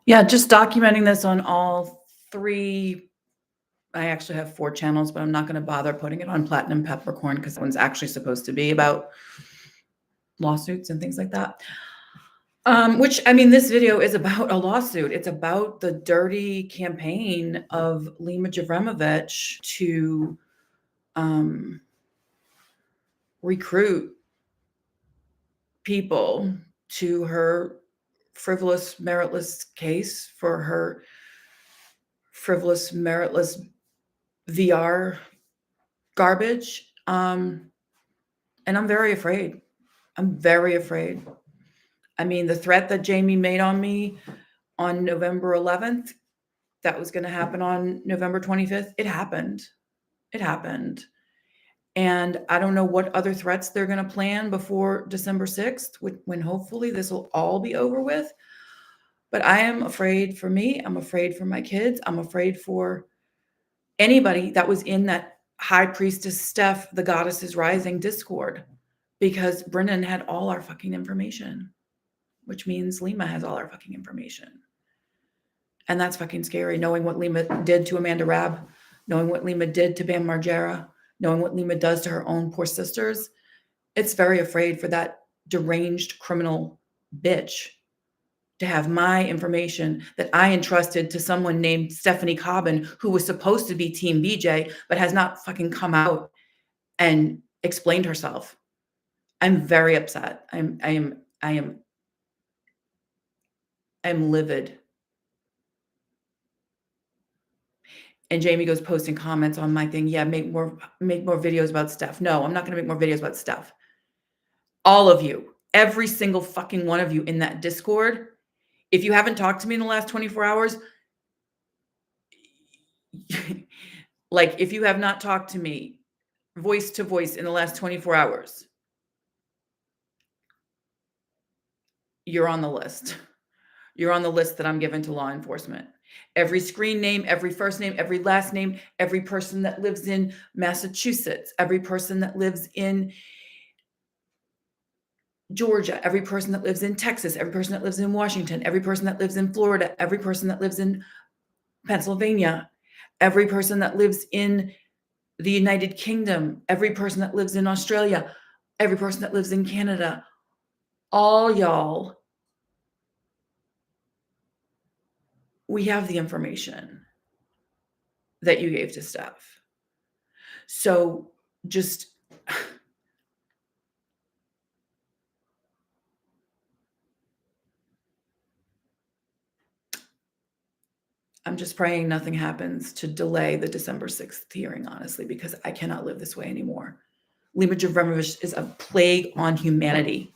Yeah, just documenting this on all 3. I actually have 4 channels, but I'm not gonna bother putting it on Platinum Peppercorn because that one's actually supposed to be about lawsuits and things like that. Which, I mean, this video is about a lawsuit. It's about the dirty campaign of Lima Jevremovich to recruit people to her frivolous, meritless case for her frivolous, meritless VR garbage. And I'm very afraid. I'm very afraid. I mean, the threat that Jamie made on me on November 11th, that was going to happen on November 25th. It happened. It happened. And I don't know what other threats they're going to plan before December 6th, when hopefully this will all be over with. But I am afraid for me. I'm afraid for my kids. I'm afraid for anybody that was in that High Priestess Steph, the Goddess is Rising Discord, because Brennan had all our fucking information, which means Lima has all our fucking information. And that's fucking scary, knowing what Lima did to Amanda Rabb, knowing what Lima did to Bam Margera, knowing what Lima does to her own poor sisters. It's very afraid for that deranged criminal bitch to have my information that I entrusted to someone named Stephanie Cobbin, who was supposed to be Team BJ, but has not fucking come out and explained herself. I'm very upset. I am livid. And Jamie goes posting comments on my thing. Yeah, make more videos about Steph. No, I'm not going to make more videos about Steph. All of you, every single fucking one of you in that Discord, if you haven't talked to me in the last 24 hours, like if you have not talked to me voice to voice in the last 24 hours, you're on the list. You're on the list that I'm given to law enforcement. Every screen name, every first name, every last name, every person that lives in Massachusetts, every person that lives in Georgia, every person that lives in Texas, every person that lives in Washington, every person that lives in Florida, every person that lives in Pennsylvania, every person that lives in the United Kingdom, every person that lives in Australia, every person that lives in Canada, all y'all, we have the information that you gave to Steph. So just I'm just praying nothing happens to delay the December 6th hearing, honestly, because I cannot live this way anymore. Lima Jevremovich is a plague on humanity.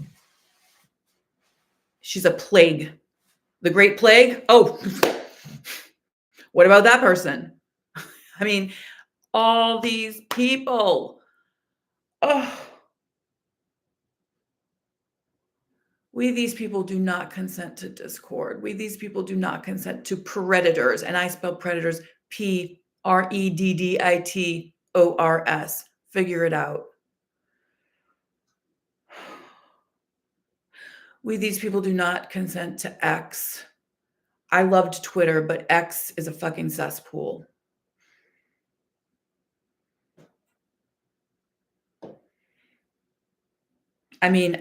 She's a plague. The Great Plague? Oh, what about that person? I mean, all these people. Oh, we, these people, do not consent to discord. We, these people, do not consent to predators. And I spell predators Predditors. Figure it out. We, these people, do not consent to X. I loved Twitter, but X is a fucking cesspool. I mean,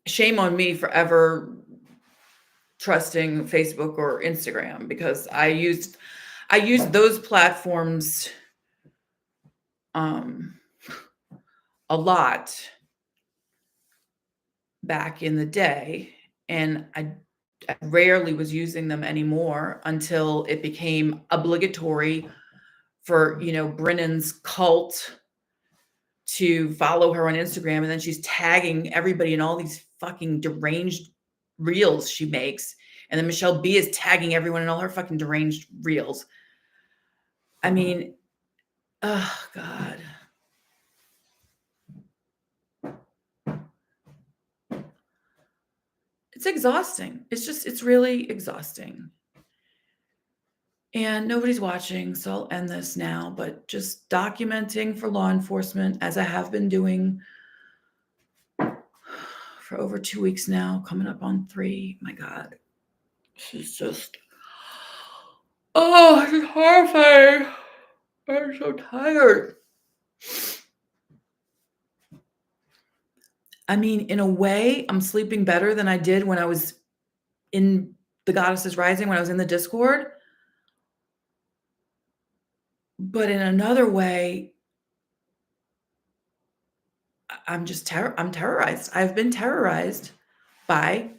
shame on me for ever trusting Facebook or Instagram, because I used those platforms a lot back in the day, and I rarely was using them anymore until it became obligatory for, Brennan's cult to follow her on Instagram, and then she's tagging everybody in all these fucking deranged reels she makes. And then Michelle B is tagging everyone in all her fucking deranged reels. I mean, oh God. It's exhausting. It's really exhausting. And nobody's watching, so I'll end this now, but just documenting for law enforcement, as I have been doing for over 2 weeks now, coming up on 3. My God. This is just, this is horrifying. I'm so tired. I mean, in a way, I'm sleeping better than I did when I was in the Goddesses Rising, when I was in the Discord. But in another way, I'm terrorized. I've been terrorized by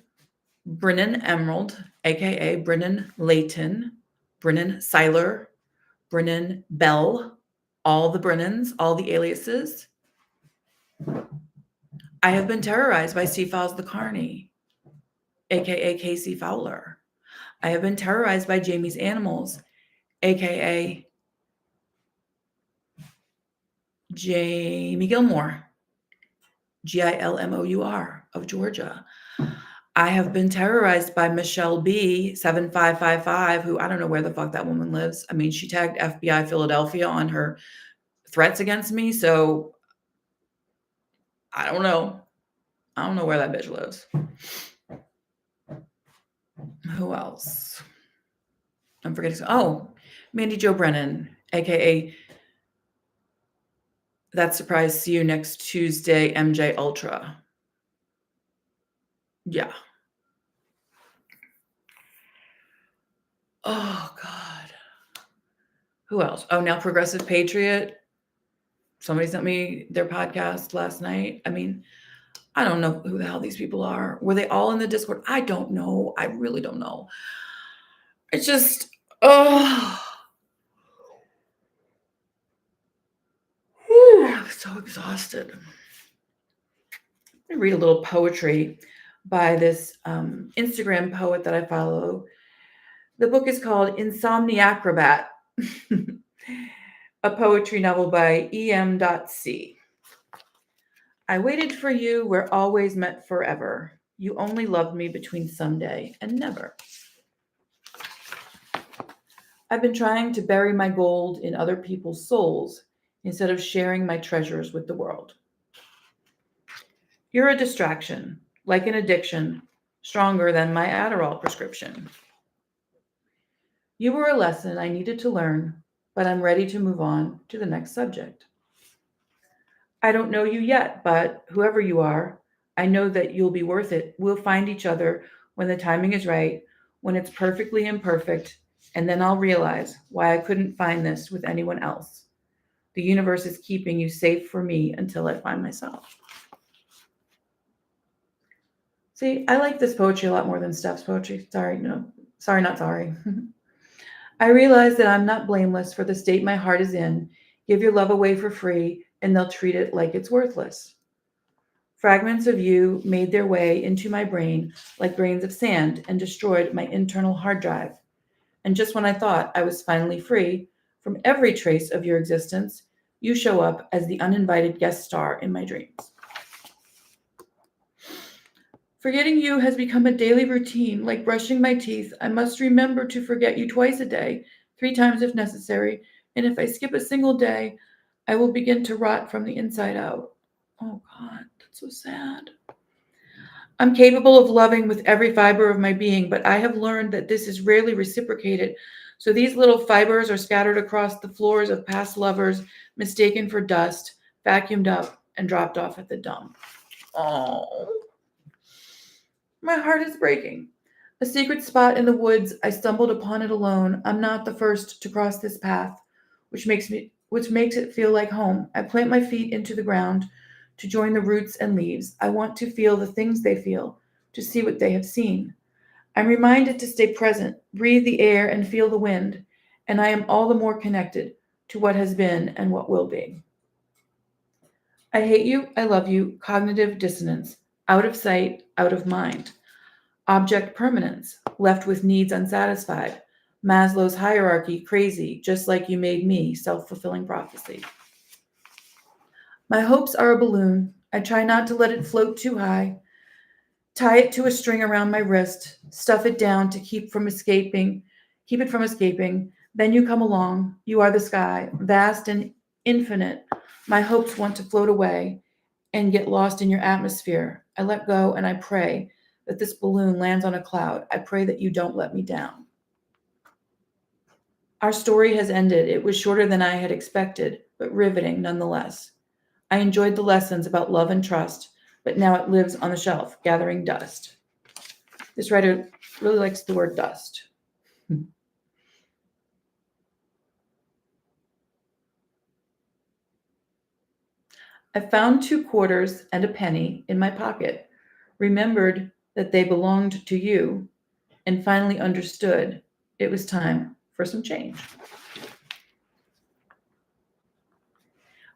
Brennan Emerald, aka Brennan Layton, Brennan Seiler, Brennan Bell, all the Brennans, all the aliases. I have been terrorized by C. Fowles the Carney, aka Casey Fowler. I have been terrorized by Jamie's Animals, aka Jamie Gilmore, Gilmour of Georgia. I have been terrorized by Michelle B. 7555, who I don't know where the fuck that woman lives. I mean, she tagged FBI Philadelphia on her threats against me, so I don't know. I don't know where that bitch lives. Who else? I'm forgetting. Oh, Mandy Jo Brennan, aka That Surprise See You Next Tuesday, MJ Ultra. Yeah. Oh, God. Who else? Oh, Now Progressive Patriot. Somebody sent me their podcast last night. I mean, I don't know who the hell these people are. Were they all in the Discord? I don't know. I really don't know. It's just, I'm so exhausted. I read a little poetry by this Instagram poet that I follow. The book is called Insomniacrobat, a poetry novel by E.M.C. I waited for you where always met forever. You only loved me between someday and never. I've been trying to bury my gold in other people's souls instead of sharing my treasures with the world. You're a distraction, like an addiction, stronger than my Adderall prescription. You were a lesson I needed to learn, but I'm ready to move on to the next subject. I don't know you yet, but whoever you are, I know that you'll be worth it. We'll find each other when the timing is right, when it's perfectly imperfect, and then I'll realize why I couldn't find this with anyone else. The universe is keeping you safe for me until I find myself. See, I like this poetry a lot more than Steph's poetry. Sorry, not sorry. I realize that I'm not blameless for the state my heart is in. Give your love away for free, and they'll treat it like it's worthless. Fragments of you made their way into my brain like grains of sand and destroyed my internal hard drive. And just when I thought I was finally free from every trace of your existence, you show up as the uninvited guest star in my dreams. Forgetting you has become a daily routine, like brushing my teeth. I must remember to forget you twice a day, 3 times if necessary, and if I skip a single day, I will begin to rot from the inside out. Oh God, that's so sad. I'm capable of loving with every fiber of my being, but I have learned that this is rarely reciprocated. So these little fibers are scattered across the floors of past lovers, mistaken for dust, vacuumed up, and dropped off at the dump. Oh. My heart is breaking. A secret spot in the woods, I stumbled upon it alone. I'm not the first to cross this path, which makes it feel like home. I plant my feet into the ground to join the roots and leaves. I want to feel the things they feel, to see what they have seen. I'm reminded to stay present, breathe the air and feel the wind, and I am all the more connected to what has been and what will be. I hate you, I love you, cognitive dissonance, out of sight, out of mind. Object permanence, left with needs unsatisfied. Maslow's hierarchy, crazy, just like you made me, self-fulfilling prophecy. My hopes are a balloon. I try not to let it float too high. Tie it to a string around my wrist, stuff it down to keep it from escaping. Then you come along. You are the sky, vast and infinite. My hopes want to float away and get lost in your atmosphere. I let go and I pray that this balloon lands on a cloud. I pray that you don't let me down. Our story has ended. It was shorter than I had expected, but riveting nonetheless. I enjoyed the lessons about love and trust, but now it lives on the shelf, gathering dust. This writer really likes the word dust. I found 2 quarters and a penny in my pocket, remembered that they belonged to you, and finally understood it was time for some change.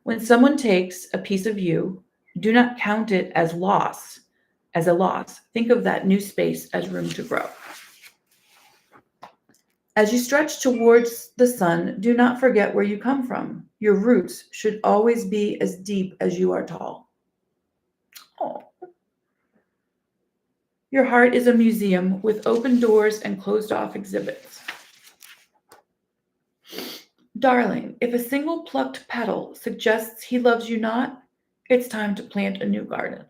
When someone takes a piece of you, do not count it as a loss. Think of that new space as room to grow. As you stretch towards the sun, do not forget where you come from. Your roots should always be as deep as you are tall. Oh. Your heart is a museum with open doors and closed off exhibits. Darling, if a single plucked petal suggests he loves you not, it's time to plant a new garden.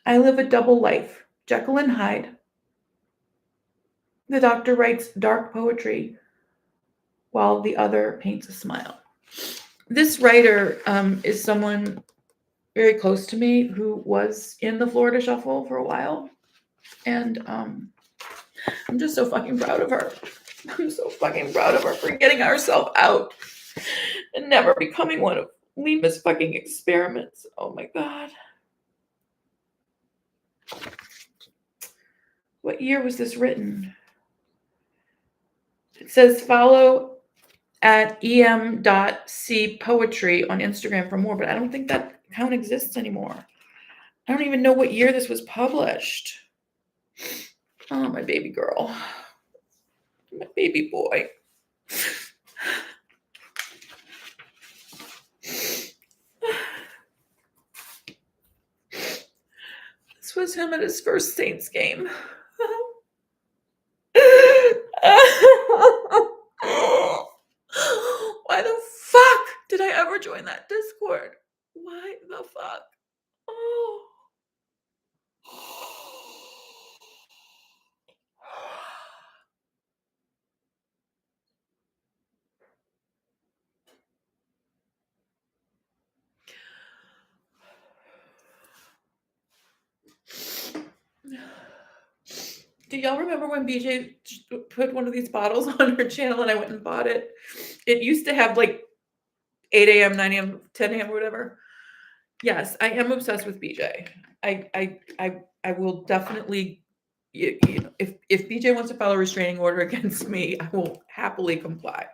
I live a double life, Jekyll and Hyde. The doctor writes dark poetry while the other paints a smile. This writer is someone very close to me who was in the Florida Shuffle for a while. And I'm just so fucking proud of her. I'm so fucking proud of her for getting herself out and never becoming one of Lima's fucking experiments. Oh my God. What year was this written? It says follow at em.cpoetry on Instagram for more, but I don't think that account exists anymore. I don't even know what year this was published. Oh, my baby girl. My baby boy. This was him at his first Saints game. Why the fuck did I ever join that Discord? Why the fuck? Oh. Do y'all remember when BJ put one of these bottles on her channel and I went and bought it? It used to have like 8 a.m., 9 a.m., 10 a.m., or whatever. Yes, I am obsessed with BJ. I will definitely, you know, if BJ wants to file a restraining order against me, I will happily comply.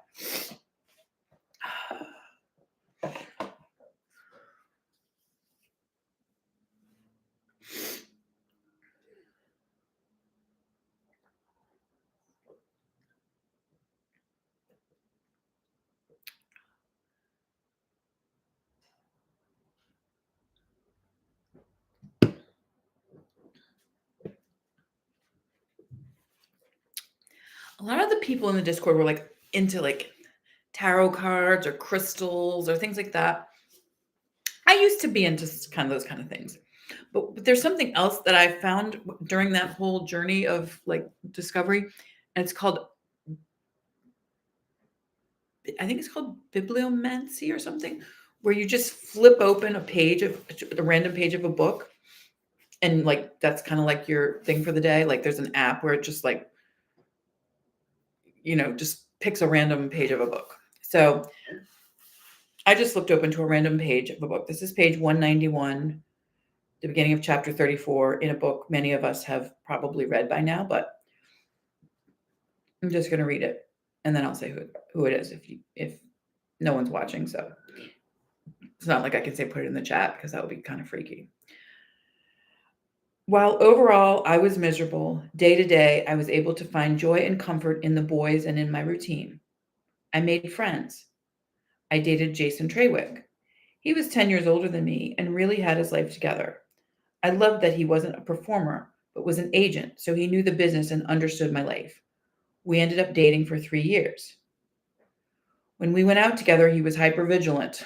A lot of the people in the Discord were like into like tarot cards or crystals or things like that. I used to be into kind of those kind of things. But there's something else that I found during that whole journey of like discovery, and it's called, I think it's called bibliomancy or something, where you just flip open a random page of a book, and like that's kind of like your thing for the day. Like there's an app where it just like, you know, just picks a random page of a book. So I just flipped open to a random page of a book. This is page 191, the beginning of chapter 34 in a book many of us have probably read by now, but I'm just going to read it and then I'll say who it is if no one's watching. So it's not like I can say put it in the chat because that would be kind of freaky. While overall I was miserable, day to day, I was able to find joy and comfort in the boys and in my routine. I made friends. I dated Jason Trawick. He was 10 years older than me and really had his life together. I loved that he wasn't a performer, but was an agent, so he knew the business and understood my life. We ended up dating for 3 years. When we went out together, he was hypervigilant.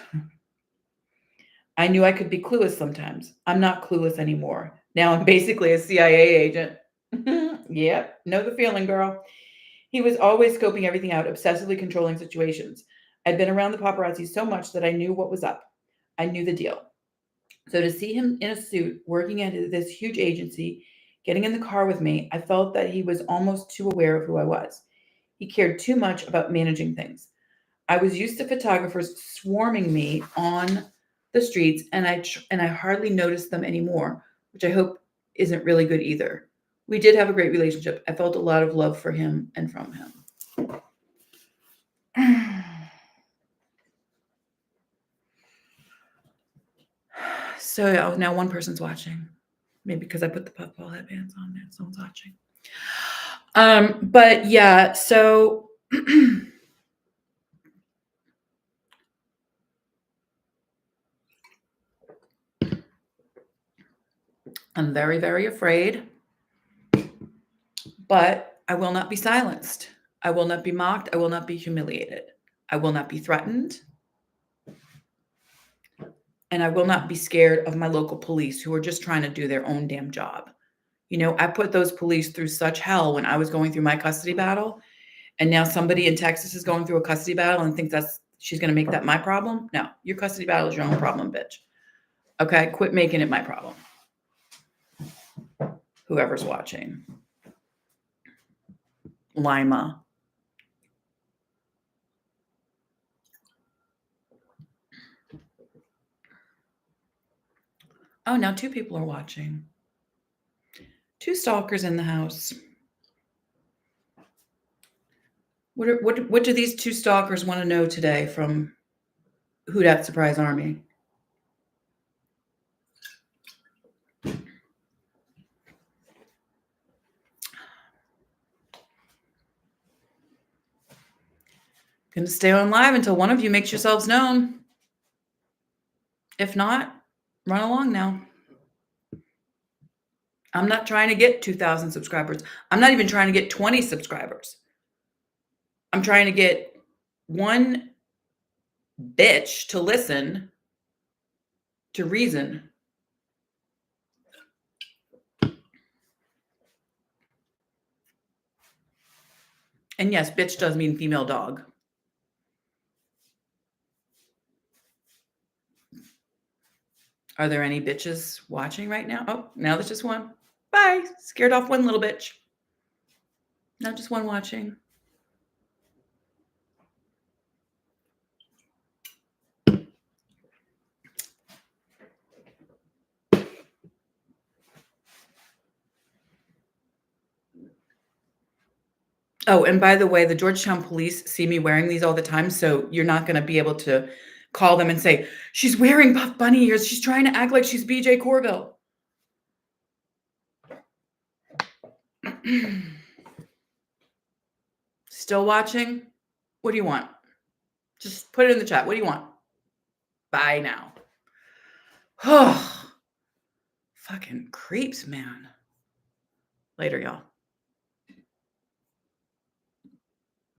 I knew I could be clueless sometimes. I'm not clueless anymore. Now I'm basically a CIA agent. Yep, know the feeling, girl. He was always scoping everything out, obsessively controlling situations. I'd been around the paparazzi so much that I knew what was up. I knew the deal. So to see him in a suit, working at this huge agency, getting in the car with me, I felt that he was almost too aware of who I was. He cared too much about managing things. I was used to photographers swarming me on the streets, and I hardly noticed them anymore, which I hope isn't really good either. We did have a great relationship. I felt a lot of love for him and from him. So now one person's watching. Maybe because I put the puffball headbands on there, someone's watching. But yeah, so I'm very, very afraid, but I will not be silenced. I will not be mocked. I will not be humiliated. I will not be threatened. And I will not be scared of my local police who are just trying to do their own damn job. You know, I put those police through such hell when I was going through my custody battle. And now somebody in Texas is going through a custody battle and thinks she's going to make that my problem. No, your custody battle is your own problem, bitch. Okay, quit making it my problem. Whoever's watching. Lima. Oh, now 2 people are watching. 2 stalkers in the house. What do these 2 stalkers want to know today from Who Dat Surprise Army? Gonna stay on live until one of you makes yourselves known. If not, run along now. I'm not trying to get 2,000 subscribers. I'm not even trying to get 20 subscribers. I'm trying to get one bitch to listen, to reason. And yes, bitch does mean female dog. Are there any bitches watching right now? Oh, now there's just one. Bye. Scared off one little bitch. Now just one watching. Oh, and by the way, the Georgetown police see me wearing these all the time, so you're not going to be able to call them and say, she's wearing Buff Bunny ears. She's trying to act like she's BJ Corville. Still watching? What do you want? Just put it in the chat. What do you want? Bye now. Oh, fucking creeps, man. Later, y'all.